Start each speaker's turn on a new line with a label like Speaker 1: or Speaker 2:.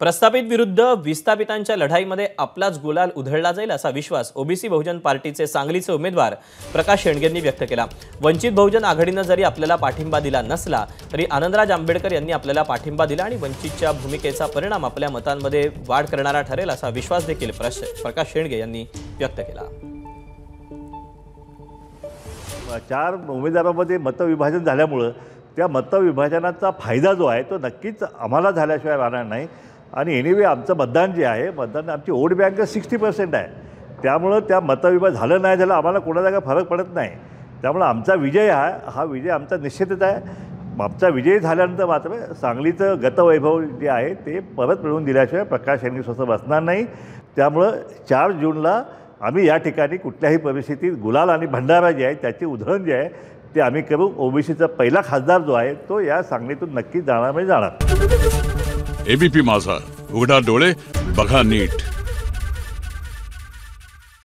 Speaker 1: प्रस्थापित विरुद्ध विस्थापितांच्या लढाईमध्ये आपलाच गुलाल उधळला जाईल असा विश्वास ओबीसी बहुजन पार्टीचे सांगलीचे उमेदवार प्रकाश शेंडगेंनी व्यक्त केला। वंचित बहुजन आघाडीने जरी आपल्याला पाठिंबा दिला नसला तरी आनंदराज आंबेडकर यांनी आपल्याला पाठिंबा दिला आणि वंचितच्या भूमिकेचा परिणाम आपल्या मतांमध्ये वाढ करणारा ठरेल असा विश्वास देखील प्रकाश शेंडगे यांनी व्यक्त केला।
Speaker 2: 4 उमेदवारांमध्ये मतविभाजन झाल्यामुळे त्या मतविभाजनाचा फायदा जो आहे तो नक्कीच आम्हाला झाल्याशिवाय राहणार नाही। आणि एनिवे आमचं मतदान जे आहे, मतदान आमची वोट बँक 60% आहे, त्यामुळं त्या मतविभाजन झालं नाही झालं आम्हाला कोणाचा काही फरक पडत नाही। त्यामुळं आमचा विजय हा विजय आमचा निश्चितच आहे। आमचा विजय झाल्यानंतर मात्र सांगलीचं गतवैभव जे आहे ते परत मिळवून दिल्याशिवाय प्रकाश यांनी स्वतः बसणार नाही। त्यामुळं 4 जूनला आम्ही या ठिकाणी कुठल्याही परिस्थितीत गुलाल आणि भंडारा जे आहे त्याची उधळण जे आहे ते आम्ही करू। ओबीसीचा पहिला खासदार जो आहे तो या सांगलीतून नक्की जाणार म्हणजे जाणार।
Speaker 3: एबीपी माझा, उघडा डोळे बघा नीट।